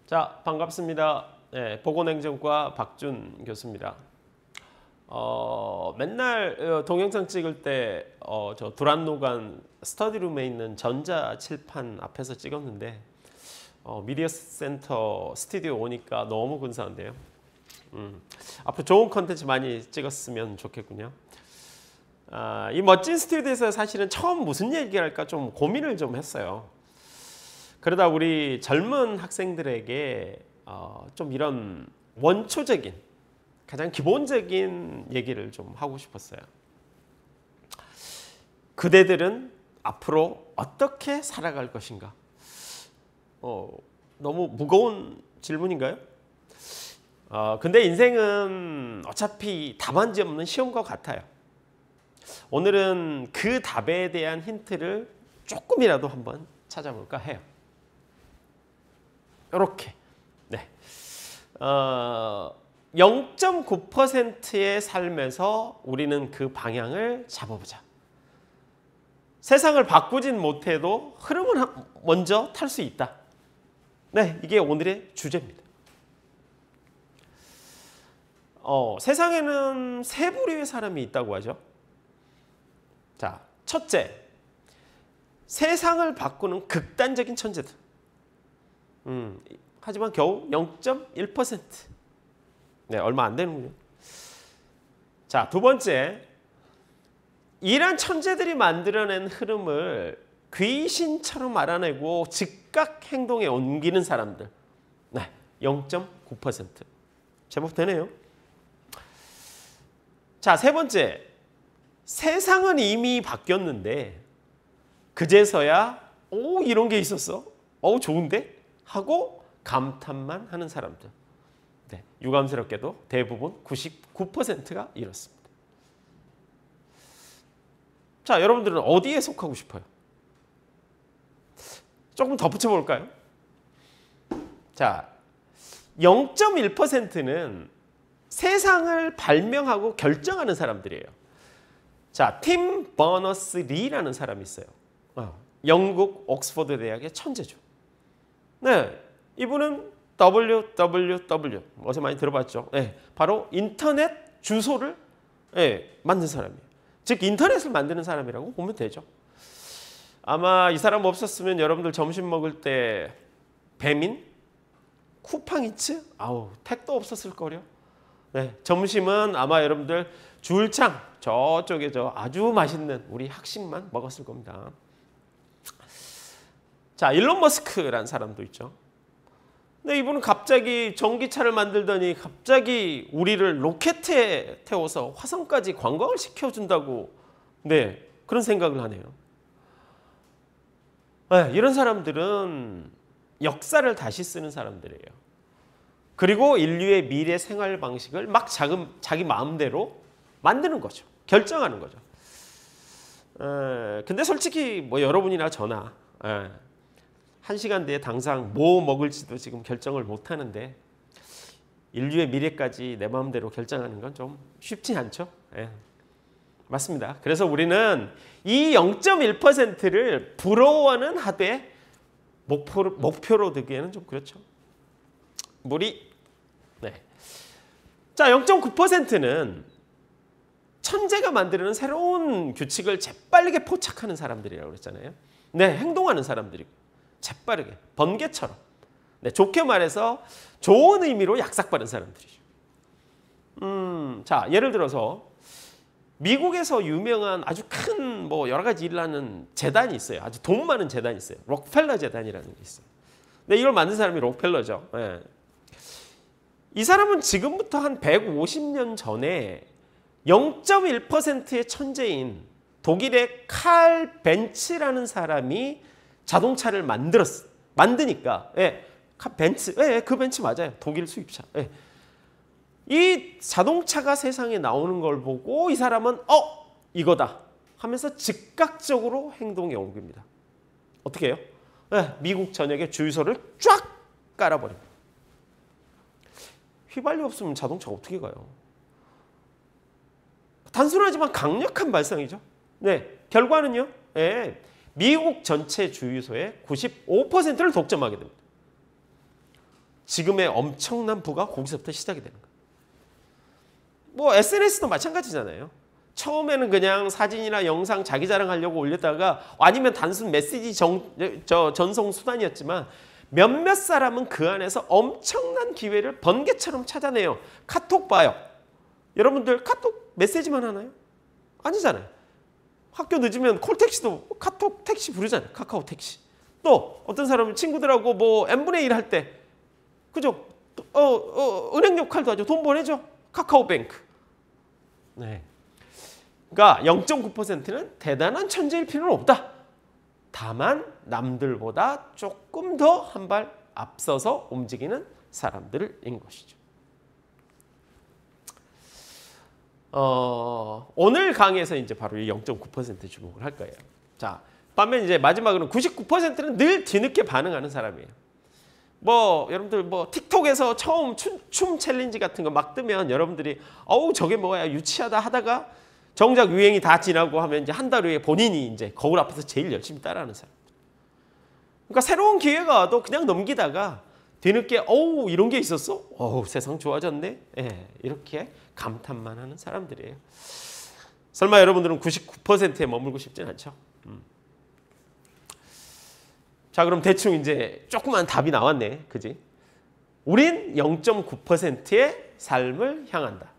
자, 반갑습니다. 네, 보건행정과 박준 교수입니다. 맨날 동영상 찍을 때 저 두란노간 스터디룸에 있는 전자칠판 앞에서 찍었는데 미디어 센터 스튜디오 오니까 너무 근사한데요. 앞으로 좋은 컨텐츠 많이 찍었으면 좋겠군요. 이 멋진 스튜디오에서 사실은 처음 무슨 얘기를 할까 좀 고민을 좀 했어요. 그러다 우리 젊은 학생들에게 좀 이런 원초적인 가장 기본적인 얘기를 좀 하고 싶었어요. 그대들은 앞으로 어떻게 살아갈 것인가? 너무 무거운 질문인가요? 근데 인생은 어차피 답안지 없는 시험과 같아요. 오늘은 그 답에 대한 힌트를 조금이라도 한번 찾아볼까 해요. 이렇게. 네. 0.9%의 삶에서 우리는 그 방향을 잡아보자. 세상을 바꾸진 못해도 흐름을 먼저 탈 수 있다. 네, 이게 오늘의 주제입니다. 세상에는 세 부류의 사람이 있다고 하죠. 자, 첫째, 세상을 바꾸는 극단적인 천재들. 하지만 겨우 0.1%. 네, 얼마 안 되는군요. 자, 두 번째, 이런 천재들이 만들어낸 흐름을 귀신처럼 알아내고 즉각 행동에 옮기는 사람들. 네, 0.9%. 제법 되네요. 자, 세 번째, 세상은 이미 바뀌었는데 그제서야 이런 게 있었어. 좋은데? 하고 감탄만 하는 사람들. 네, 유감스럽게도 대부분 99%가 이렇습니다. 자, 여러분들은 어디에 속하고 싶어요? 조금 덧붙여볼까요? 자, 0.1%는 세상을 발명하고 결정하는 사람들이에요. 자, 팀 버너스-리라는 사람이 있어요. 영국 옥스퍼드 대학의 천재죠. 네, 이분은 www, 어제 많이 들어봤죠. 네, 바로 인터넷 주소를 만든 사람이에요. 즉 인터넷을 만드는 사람이라고 보면 되죠. 아마 이 사람 없었으면 여러분들 점심 먹을 때 배민, 쿠팡이츠, 택도 없었을 거려. 네, 점심은 아마 여러분들 줄창 저쪽에 아주 맛있는 우리 학식만 먹었을 겁니다. 자, 일론 머스크라는 사람도 있죠. 근데 이분은 갑자기 전기차를 만들더니 갑자기 우리를 로켓에 태워서 화성까지 관광을 시켜준다고 그런 생각을 하네요. 네, 이런 사람들은 역사를 다시 쓰는 사람들이에요. 그리고 인류의 미래 생활 방식을 막 자기 마음대로 만드는 거죠. 결정하는 거죠. 근데 솔직히 뭐 여러분이나 저나 1시간 뒤에 당장 뭐 먹을지도 지금 결정을 못 하는데 인류의 미래까지 내 마음대로 결정하는 건 좀 쉽지 않죠. 맞습니다. 그래서 우리는 이 0.1%를 부러워는 하되 목표로 두기에는 좀 그렇죠. 자, 0.9%는 천재가 만드는 새로운 규칙을 재빠르게 포착하는 사람들이라고 그랬잖아요. 네, 행동하는 사람들이고 재빠르게 번개처럼. 네, 좋게 말해서 좋은 의미로 약삭빠른 사람들이죠. 자, 예를 들어서 미국에서 유명한 아주 큰 여러 가지 일을 하는 재단이 있어요. 아주 돈 많은 재단이 있어요. 록펠러 재단이라는 게 있어요. 네, 이걸 만든 사람이 록펠러죠. 네. 이 사람은 지금부터 한 150년 전에 0.1%의 천재인 독일의 칼 벤츠라는 사람이 자동차를 만드니까 벤츠, 그 벤츠 맞아요. 독일 수입차. 이 자동차가 세상에 나오는 걸 보고 이 사람은 이거다 하면서 즉각적으로 행동에 옮깁니다. 어떻게 해요? 미국 전역에 주유소를 쫙 깔아버립니다. 휘발유 없으면 자동차가 어떻게 가요? 단순하지만 강력한 발상이죠. 네, 결과는요. 미국 전체 주유소의 95%를 독점하게 됩니다. 지금의 엄청난 부가 거기서부터 시작이 되는 거예요. 뭐 SNS도 마찬가지잖아요. 처음에는 그냥 사진이나 영상 자기 자랑하려고 올렸다가 아니면 단순 메시지 전송 수단이었지만 몇몇 사람은 그 안에서 엄청난 기회를 번개처럼 찾아내요. 카톡 봐요. 여러분들 카톡 메시지만 하나요? 아니잖아요. 학교 늦으면 콜택시도 카톡 택시 부르잖아요. 카카오 택시. 또 어떤 사람은 친구들하고 뭐 n분의 1 할 때 그죠? 은행 역할도 하죠. 돈 보내죠. 카카오뱅크. 네. 그러니까 0.9%는 대단한 천재일 필요는 없다. 다만 남들보다 조금 더 한 발 앞서서 움직이는 사람들인 것이죠. 오늘 강의에서 이제 바로 이 0.9% 주목을 할 거예요. 자, 반면 이제 마지막으로는 99%는 늘 뒤늦게 반응하는 사람이에요. 뭐 여러분들 뭐 틱톡에서 처음 춤 챌린지 같은 거 막 뜨면 여러분들이 어우 저게 뭐야 유치하다 하다가 정작 유행이 다 지나고 하면 이제 한 달 후에 본인이 이제 거울 앞에서 제일 열심히 따라하는 사람. 그러니까 새로운 기회가 와도 그냥 넘기다가 뒤늦게 어우 이런 게 있었어? 어우 세상 좋아졌네. 예, 이렇게 감탄만 하는 사람들이에요. 설마 여러분들은 99%에 머물고 싶진 않죠? 자, 그럼 대충 이제 조그만 답이 나왔네. 그지? 우린 0.9%의 삶을 향한다.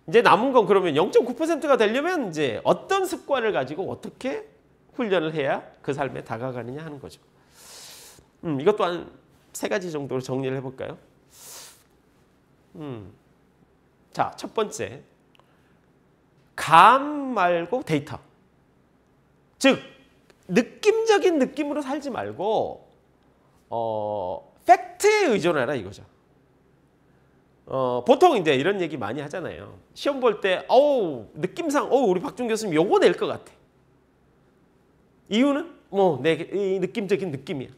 이제 남은 건 그러면 0.9%가 되려면 이제 어떤 습관을 가지고 어떻게 훈련을 해야 그 삶에 다가가느냐 하는 거죠. 이것도 한 3가지 정도로 정리를 해볼까요? 자, 첫 번째. 감 말고 데이터. 즉, 느낌적인 느낌으로 살지 말고 팩트에 의존하라 이거죠. 보통 이제 이런 얘기 많이 하잖아요. 시험 볼 때 느낌상 우리 박준 교수님 요거 낼 것 같아. 이유는 뭐 내 느낌적인 느낌이야.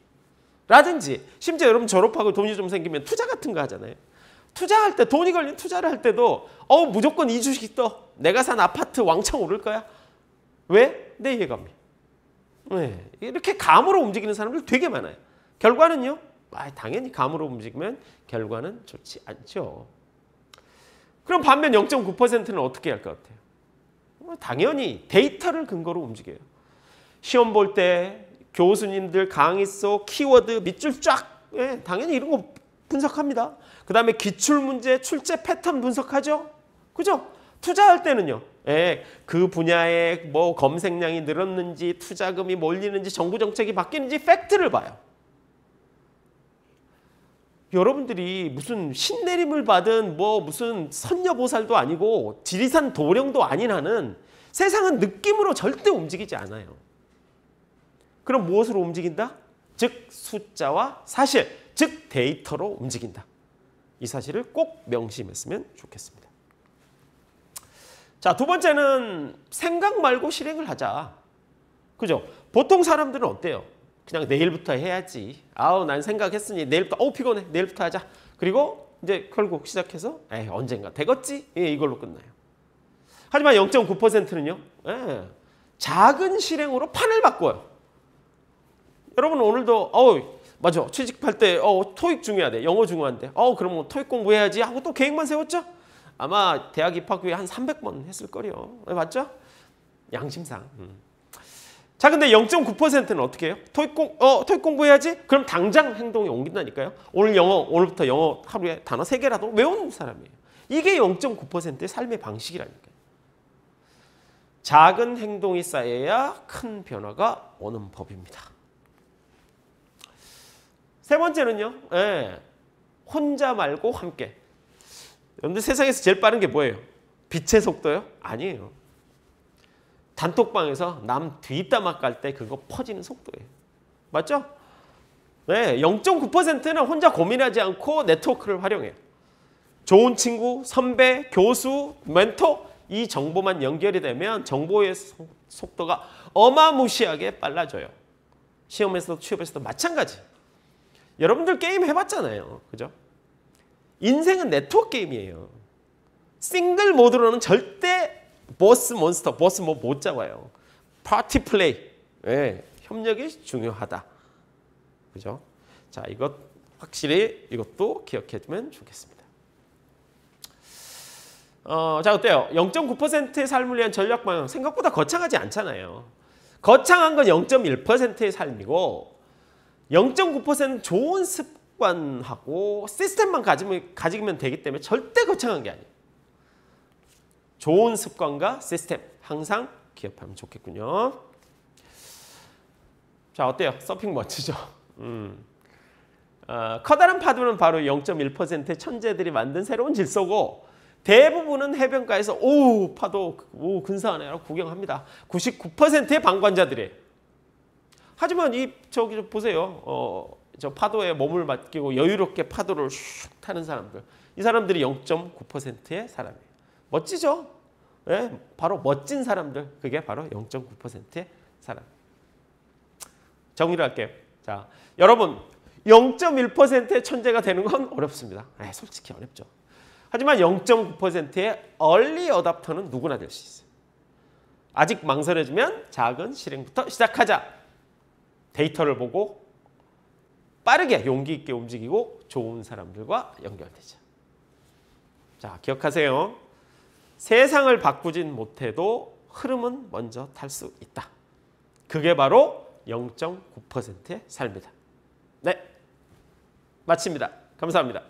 라든지 심지어 여러분 졸업하고 돈이 좀 생기면 투자 같은 거 하잖아요. 투자할 때 돈이 걸린 투자를 할 때도 무조건 이 주식 떠. 내가 산 아파트 왕창 오를 거야. 왜? 내 이해감이. 네, 이렇게 감으로 움직이는 사람들 되게 많아요. 결과는요? 당연히 감으로 움직이면 결과는 좋지 않죠. 그럼 반면 0.9%는 어떻게 할 것 같아요? 당연히 데이터를 근거로 움직여요. 시험 볼 때 교수님들 강의 속 키워드 밑줄 쫙 당연히 이런 거 분석합니다. 그 다음에 기출문제 출제 패턴 분석하죠. 그죠? 투자할 때는요. 그 분야에 뭐 검색량이 늘었는지 투자금이 몰리는지 정부 정책이 바뀌는지 팩트를 봐요. 여러분들이 무슨 신내림을 받은 뭐 무슨 선녀보살도 아니고 지리산 도령도 아닌 한은 세상은 느낌으로 절대 움직이지 않아요. 그럼 무엇으로 움직인다? 즉 숫자와 사실, 즉 데이터로 움직인다. 이 사실을 꼭 명심했으면 좋겠습니다. 자, 두 번째는 생각 말고 실행을 하자. 그죠? 보통 사람들은 어때요? 그냥 내일부터 해야지. 난 생각했으니 내일부터 피곤해. 내일부터 하자. 그리고 이제 결국 시작해서 언젠가 되겠지. 이걸로 끝나요. 하지만 0.9%는요. 작은 실행으로 판을 바꿔요. 여러분 오늘도 맞아. 취직할 때 토익 중요하대. 영어 중요한데. 그럼 토익 공부해야지 하고 또 계획만 세웠죠? 아마 대학 입학 후에 한 300번 했을 거요. 맞죠? 양심상. 자, 근데 0.9%는 어떻게 해요? 토익 공부해야지? 그럼 당장 행동에 옮긴다니까요. 오늘부터 영어 하루에 단어 3개라도 외우는 사람이에요. 이게 0.9%의 삶의 방식이라니까요. 작은 행동이 쌓여야 큰 변화가 오는 법입니다. 세 번째는요. 혼자 말고 함께. 여러분들 세상에서 제일 빠른 게 뭐예요? 빛의 속도요? 아니에요. 단톡방에서 남 뒷담화 깔 때 그거 퍼지는 속도예요. 맞죠? 0.9%는 혼자 고민하지 않고 네트워크를 활용해요. 좋은 친구, 선배, 교수, 멘토 이 정보만 연결이 되면 정보의 속도가 어마무시하게 빨라져요. 시험에서도 취업에서도 마찬가지. 여러분들 게임 해봤잖아요. 그죠? 인생은 네트워크 게임이에요. 싱글 모드로는 절대 보스 못 잡아요. 파티 플레이. 협력이 중요하다. 그죠? 자, 이것 확실히 이것도 기억해두면 좋겠습니다. 자, 어때요? 0.9%의 삶을 위한 전략 방향 생각보다 거창하지 않잖아요. 거창한 건 0.1%의 삶이고 0.9%는 좋은 습관하고 시스템만 가지면 되기 때문에 절대 거창한 게 아니에요. 좋은 습관과 시스템 항상 기억하면 좋겠군요. 자, 어때요? 서핑 멋지죠? 커다란 파도는 바로 0.1%의 천재들이 만든 새로운 질서고 대부분은 해변가에서 오 파도 오 근사하네요 구경합니다. 99%의 방관자들이에요. 하지만 저기 보세요. 저 파도에 몸을 맡기고 여유롭게 파도를 슉 타는 사람들. 이 사람들이 0.9%의 사람이에요. 멋지죠? 네, 바로 멋진 사람들. 그게 바로 0.9%의 사람. 정리를 할게요. 자, 여러분 0.1%의 천재가 되는 건 어렵습니다. 솔직히 어렵죠. 하지만 0.9%의 얼리 어답터는 누구나 될 수 있어요. 아직 망설여지면 작은 실행부터 시작하자. 데이터를 보고 빠르게 용기 있게 움직이고 좋은 사람들과 연결되자. 자, 기억하세요. 세상을 바꾸진 못해도 흐름은 먼저 탈 수 있다. 그게 바로 0.9%의 삶이다. 네, 마칩니다. 감사합니다.